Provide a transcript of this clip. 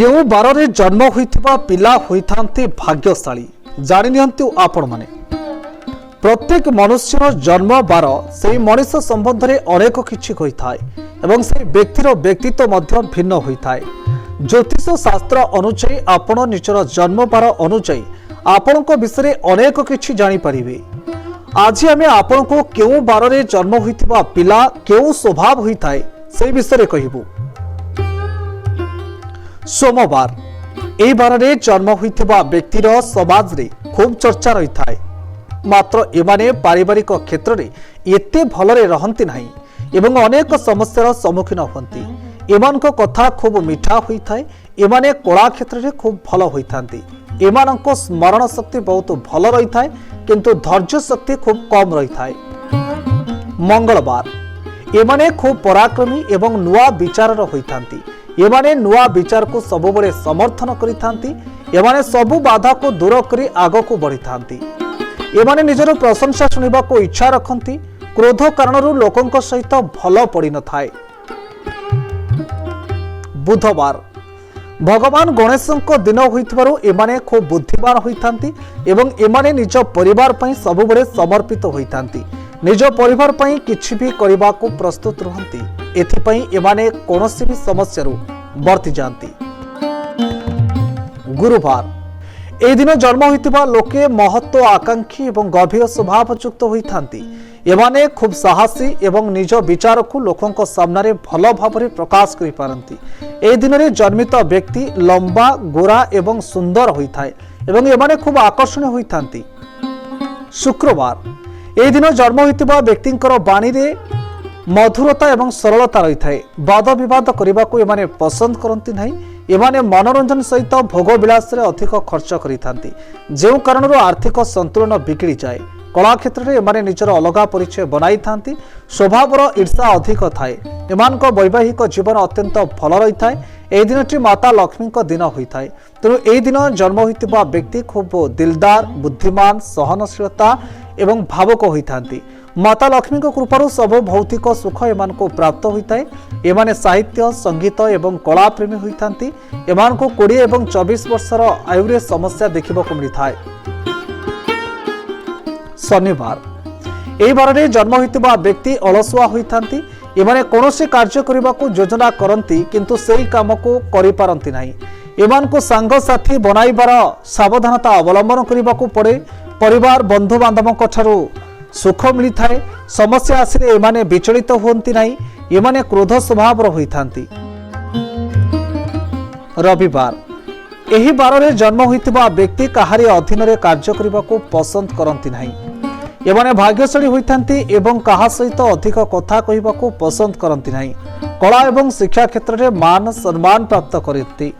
केउ बार रे जन्म होइथिबा पिला होइथांते भाग्यशाली जानि नियंतु आपण माने। प्रत्येक मनुष्यर जन्म बार से मनुष्य संबंध में अनेक किछि होइथाय एवं से व्यक्तिर व्यक्तित्व मध्य भिन्न होइथाय। ज्योतिष शास्त्र अनुसार आपण निजर जन्म बार अनुसार आपण विषय अनेक किछि जानि परिबे। आज आमे आपण को केउ बार रे जन्म होइथिबा पिला केउ स्वभाव होइथाय से विषय कहिबु। सोमवार ए बार रे जन्म होइथिबा व्यक्तिर समाज रे खूब चर्चा रही थाए। मात्र एमाने पारिवारिक क्षेत्र रे एते भलरे रहंती नाही एवं अनेक समस्यार सम्मुखीन होती। एमानक कथा खूब मीठा होई थाए। एमाने कला क्षेत्र रे खूब भल होई थांती। एमानक स्मरण शक्ति बहुत भल रही थाए किंतु धैर्य शक्ति खूब कम रही थाए। मंगलवार एमाने खूब पराक्रमी एवं नुआ विचारर होई थांती। एमाने नुआ विचार को सबुबले समर्थन करि थांती। एमाने सबु बाधा को दूर करी आग को बढ़ी थांती। एमाने निजर प्रशंसा सुनिबा को इच्छा रखती। क्रोध कारणरू लोकंक सहित भल पड़ी न थाए। बुधवार भगवान गणेशंक दिन होइथिबारु एमाने खूब बुद्धिमान होइथांती एवं एमाने निज परिवार पई सबुबले समर्पित होइथांती। निज परिवार पई किछि भी करबा को प्रस्तुत रहंती। एथिपई एमाने कोनोसी भी समस्या बर्ती जाती। गुरुवार ए दिन जन्म होइतिबा लोके महत्व आकांक्षी एवं गभीर स्वभावयुक्त होइथांती। एमाने खूब साहसी एवं निज विचार को लोकंक सामने भल भाव प्रकाश करि पारंती। ए दिन रे जन्मित व्यक्ति लंबा गोरा एवं सुंदर होइथाय एवं एमाने खूब आकर्षणीय होइथांती। शुक्रवार ए दिन जन्म होइतिबा व्यक्तिंकर बाणी रे मधुरता एवं सरलता रही थाए। वाद विवाद करने को एमाने पसंद करती नहीं। एमाने मनोरंजन सहित भोग विलास रे अधिक खर्च करिथांती जेउ कारणरो आर्थिक संतुलन बिगड़ी जाए। कला क्षेत्र में एमाने निजर अलगा परिचय बनाई थांती। स्वभावर ईर्षा अधिक थाए। एमानक वैवाहिक जीवन अत्यंत भल रही थाए। ए दिनटी माता लक्ष्मी दिन होइथाय। तेणु ए दिन जन्म होइतिबा व्यक्ति खूब दिलदार बुद्धिमान सहनशीलता एवं भावुक होइथांती। माता लक्ष्मी कृपारू सब भौतिक सुख एमान को प्राप्त होता है। एमाने साहित्य संगीत एवं कला प्रेमी होइथांती। एमान को 20 एवं 24 वर्षर आयुरे समस्या देखा मिलता है। शनिवार ए बार रे जन्म होइतिबा व्यक्ति अलसुआ होइथांती। एमाने कोनोसी कार्य करबा को योजना करंती किंतु सेही काम को करि पारंती नाही। एमान को संग साथी बनाइबार सावधानता अवलंबन करबा को पड़े। परिवार बंधु बांधवक ठारू सुख मिलता है। समस्या आसिले एमाने विचलित होती नहीं। एमाने क्रोध स्वभाव होइथांती। रविवार एही बार रे जन्म होइतिबा व्यक्ति काहारी अधीन रे कार्य करबा को पसंद करंती नहीं। एमाने भाग्यशाली होइथांती एवं काहा सहित अधिक कथा कहबा को पसंद करंती नहीं। कला एवं शिक्षा क्षेत्र में मान सम्मान प्राप्त करती।